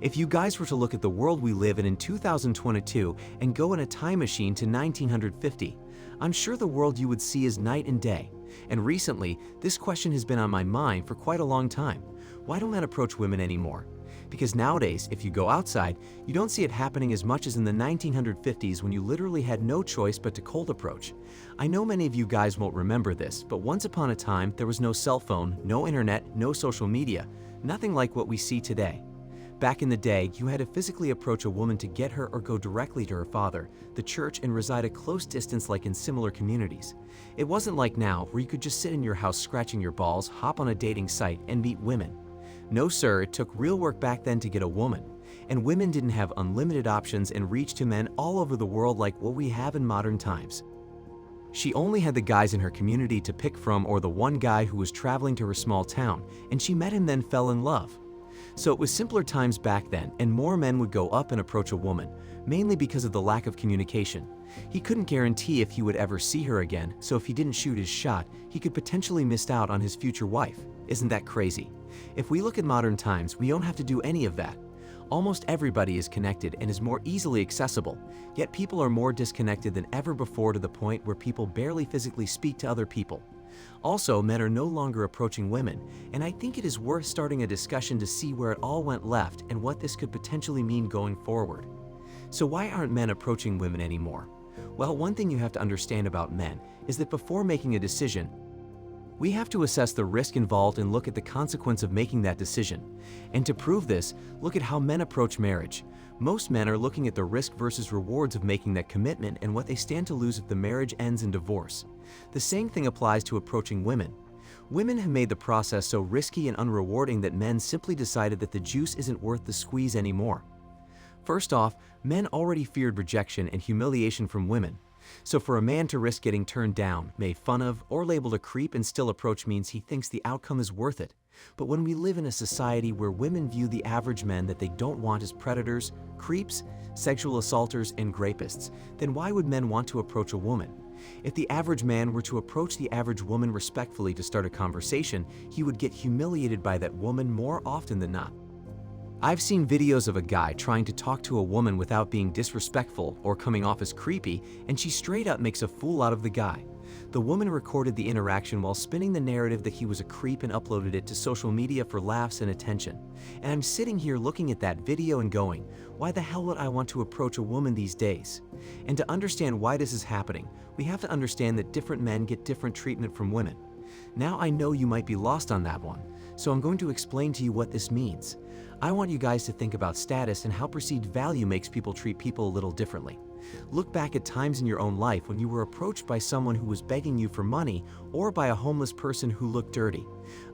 If you guys were to look at the world we live in 2022 and go in a time machine to 1950, I'm sure the world you would see is night and day. And recently, this question has been on my mind for quite a long time. Why don't men approach women anymore? Because nowadays, if you go outside, you don't see it happening as much as in the 1950s when you literally had no choice but to cold approach. I know many of you guys won't remember this, but once upon a time, there was no cell phone, no internet, no social media, nothing like what we see today. Back in the day, you had to physically approach a woman to get her or go directly to her father, the church, and reside a close distance like in similar communities. It wasn't like now, where you could just sit in your house scratching your balls, hop on a dating site, and meet women. No sir, it took real work back then to get a woman. And women didn't have unlimited options and reach to men all over the world like what we have in modern times. She only had the guys in her community to pick from or the one guy who was traveling to her small town, and she met him then fell in love. So it was simpler times back then, and more men would go up and approach a woman, mainly because of the lack of communication. He couldn't guarantee if he would ever see her again, so if he didn't shoot his shot, he could potentially miss out on his future wife. Isn't that crazy? If we look at modern times, we don't have to do any of that. Almost everybody is connected and is more easily accessible, yet people are more disconnected than ever before to the point where people barely physically speak to other people. Also, men are no longer approaching women, and I think it is worth starting a discussion to see where it all went left and what this could potentially mean going forward. So why aren't men approaching women anymore? Well, one thing you have to understand about men is that before making a decision, we have to assess the risk involved and look at the consequence of making that decision. And to prove this, look at how men approach marriage. Most men are looking at the risk versus rewards of making that commitment and what they stand to lose if the marriage ends in divorce. The same thing applies to approaching women. Women have made the process so risky and unrewarding that men simply decided that the juice isn't worth the squeeze anymore. First off, men already feared rejection and humiliation from women. So for a man to risk getting turned down, made fun of, or labeled a creep and still approach means he thinks the outcome is worth it. But when we live in a society where women view the average men that they don't want as predators, creeps, sexual assaulters, and rapists, then why would men want to approach a woman? If the average man were to approach the average woman respectfully to start a conversation, he would get humiliated by that woman more often than not. I've seen videos of a guy trying to talk to a woman without being disrespectful or coming off as creepy, and she straight up makes a fool out of the guy. The woman recorded the interaction while spinning the narrative that he was a creep and uploaded it to social media for laughs and attention. And I'm sitting here looking at that video and going, why the hell would I want to approach a woman these days? And to understand why this is happening, we have to understand that different men get different treatment from women. Now I know you might be lost on that one, so I'm going to explain to you what this means. I want you guys to think about status and how perceived value makes people treat people a little differently. Look back at times in your own life when you were approached by someone who was begging you for money or by a homeless person who looked dirty.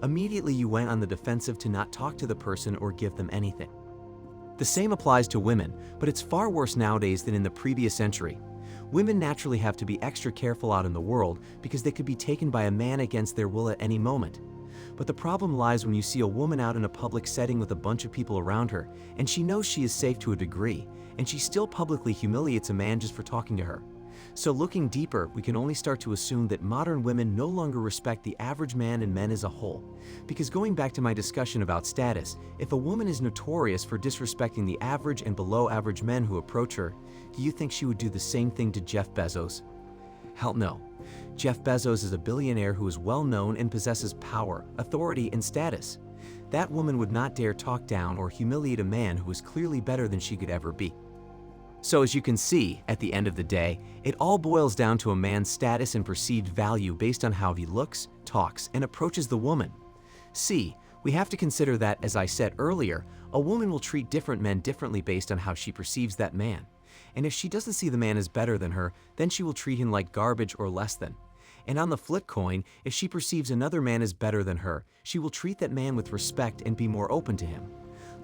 Immediately you went on the defensive to not talk to the person or give them anything. The same applies to women, but it's far worse nowadays than in the previous century. Women naturally have to be extra careful out in the world because they could be taken by a man against their will at any moment. But the problem lies when you see a woman out in a public setting with a bunch of people around her, and she knows she is safe to a degree, and she still publicly humiliates a man just for talking to her. So looking deeper, we can only start to assume that modern women no longer respect the average man and men as a whole. Because going back to my discussion about status, if a woman is notorious for disrespecting the average and below average men who approach her, do you think she would do the same thing to Jeff Bezos? Hell no. Jeff Bezos is a billionaire who is well known and possesses power, authority, and status. That woman would not dare talk down or humiliate a man who is clearly better than she could ever be. So as you can see, at the end of the day, it all boils down to a man's status and perceived value based on how he looks, talks, and approaches the woman. See, we have to consider that, as I said earlier, a woman will treat different men differently based on how she perceives that man. And if she doesn't see the man as better than her, then she will treat him like garbage or less than. And on the flip coin, if she perceives another man as better than her, she will treat that man with respect and be more open to him.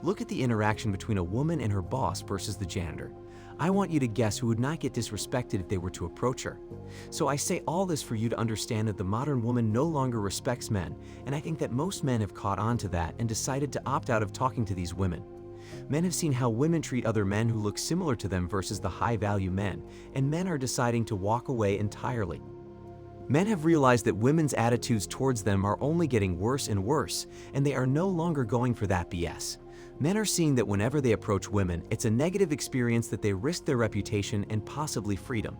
Look at the interaction between a woman and her boss versus the janitor. I want you to guess who would not get disrespected if they were to approach her. So I say all this for you to understand that the modern woman no longer respects men, and I think that most men have caught on to that and decided to opt out of talking to these women. Men have seen how women treat other men who look similar to them versus the high-value men, and men are deciding to walk away entirely. Men have realized that women's attitudes towards them are only getting worse and worse, and they are no longer going for that BS. Men are seeing that whenever they approach women, it's a negative experience that they risk their reputation and possibly freedom.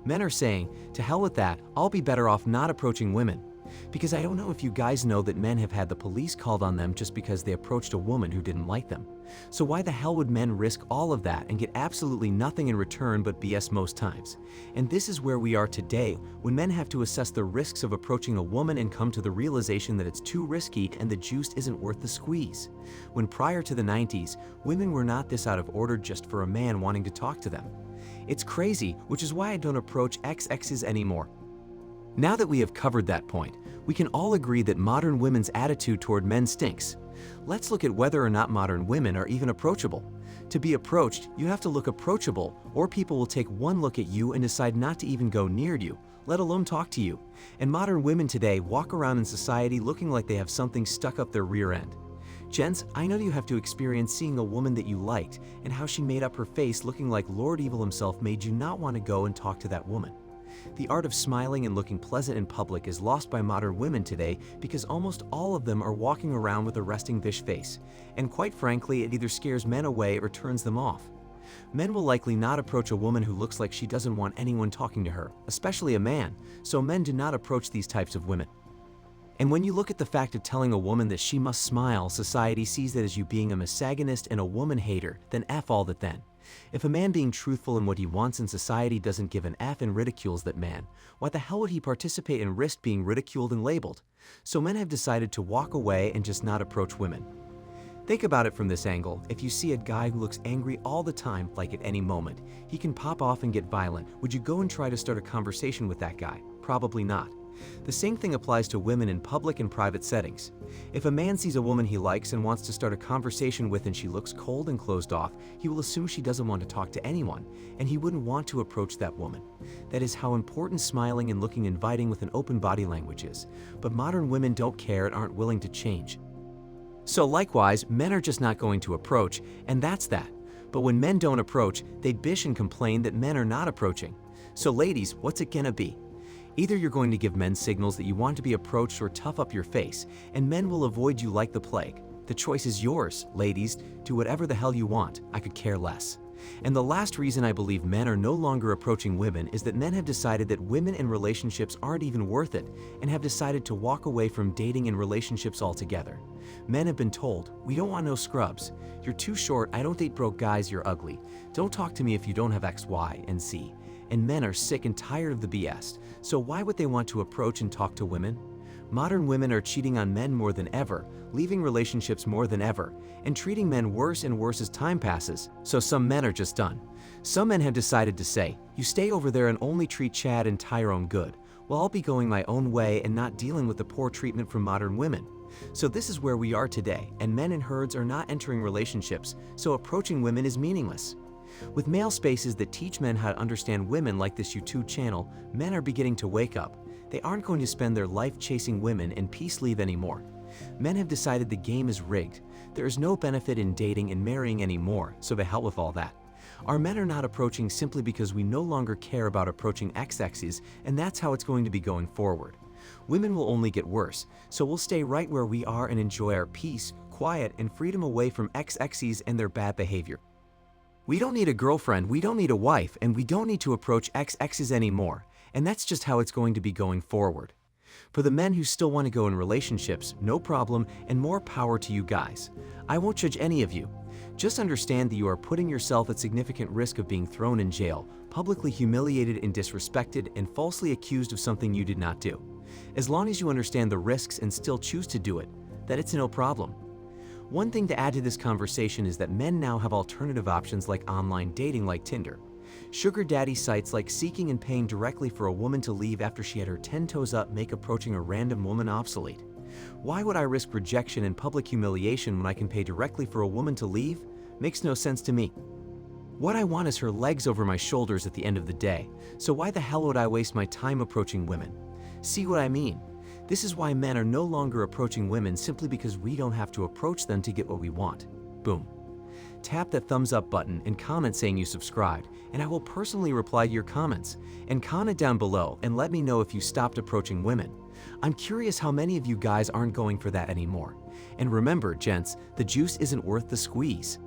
Men are saying, to hell with that, I'll be better off not approaching women. Because I don't know if you guys know that men have had the police called on them just because they approached a woman who didn't like them. So why the hell would men risk all of that and get absolutely nothing in return but BS most times? And this is where we are today, when men have to assess the risks of approaching a woman and come to the realization that it's too risky and the juice isn't worth the squeeze. When prior to the 90s, women were not this out of order just for a man wanting to talk to them. It's crazy, which is why I don't approach XXs anymore. Now that we have covered that point, we can all agree that modern women's attitude toward men stinks. Let's look at whether or not modern women are even approachable. To be approached, you have to look approachable, or people will take one look at you and decide not to even go near you, let alone talk to you. And modern women today walk around in society looking like they have something stuck up their rear end. Gents, I know you have to experience seeing a woman that you liked and how she made up her face looking like Lord Evil himself made you not want to go and talk to that woman. The art of smiling and looking pleasant in public is lost by modern women today because almost all of them are walking around with a resting bitch face, and quite frankly, it either scares men away or turns them off. Men will likely not approach a woman who looks like she doesn't want anyone talking to her, especially a man, so men do not approach these types of women. And when you look at the fact of telling a woman that she must smile, society sees that as you being a misogynist and a woman hater, then F all that then. If a man being truthful in what he wants in society doesn't give an F and ridicules that man, why the hell would he participate and risk being ridiculed and labeled? So men have decided to walk away and just not approach women. Think about it from this angle. If you see a guy who looks angry all the time, like at any moment, he can pop off and get violent. Would you go and try to start a conversation with that guy? Probably not. The same thing applies to women in public and private settings. If a man sees a woman he likes and wants to start a conversation with and she looks cold and closed off, he will assume she doesn't want to talk to anyone, and he wouldn't want to approach that woman. That is how important smiling and looking inviting with an open body language is. But modern women don't care and aren't willing to change. So likewise, men are just not going to approach, and that's that. But when men don't approach, they bitch and complain that men are not approaching. So ladies, what's it gonna be? Either you're going to give men signals that you want to be approached or tough up your face, and men will avoid you like the plague. The choice is yours, ladies. Do whatever the hell you want. I could care less. And the last reason I believe men are no longer approaching women is that men have decided that women in relationships aren't even worth it and have decided to walk away from dating and relationships altogether. Men have been told, we don't want no scrubs. You're too short, I don't date broke guys, you're ugly. Don't talk to me if you don't have X, Y, and Z. And men are sick and tired of the BS, so why would they want to approach and talk to women? Modern women are cheating on men more than ever, leaving relationships more than ever, and treating men worse and worse as time passes, so some men are just done. Some men have decided to say, you stay over there and only treat Chad and Tyrone good, well I'll be going my own way and not dealing with the poor treatment from modern women. So this is where we are today, and men in herds are not entering relationships, so approaching women is meaningless. With male spaces that teach men how to understand women like this YouTube channel, men are beginning to wake up. They aren't going to spend their life chasing women and peace leave anymore. Men have decided the game is rigged. There is no benefit in dating and marrying anymore, so to hell with all that. Our men are not approaching simply because we no longer care about approaching XXs, and that's how it's going to be going forward. Women will only get worse, so we'll stay right where we are and enjoy our peace, quiet, and freedom away from XXs and their bad behavior. We don't need a girlfriend, we don't need a wife, and we don't need to approach XXs anymore, and that's just how it's going to be going forward. For the men who still want to go in relationships, no problem, and more power to you guys. I won't judge any of you. Just understand that you are putting yourself at significant risk of being thrown in jail, publicly humiliated and disrespected, and falsely accused of something you did not do. As long as you understand the risks and still choose to do it, then it's no problem. One thing to add to this conversation is that men now have alternative options like online dating like Tinder. Sugar daddy sites like seeking and paying directly for a woman to leave after she had her 10 toes up make approaching a random woman obsolete. Why would I risk rejection and public humiliation when I can pay directly for a woman to leave? Makes no sense to me. What I want is her legs over my shoulders at the end of the day, so why the hell would I waste my time approaching women? See what I mean? This is why men are no longer approaching women simply because we don't have to approach them to get what we want. Boom. Tap that thumbs up button and comment saying you subscribed, and I will personally reply to your comments. And comment down below and let me know if you stopped approaching women. I'm curious how many of you guys aren't going for that anymore. And remember, gents, the juice isn't worth the squeeze.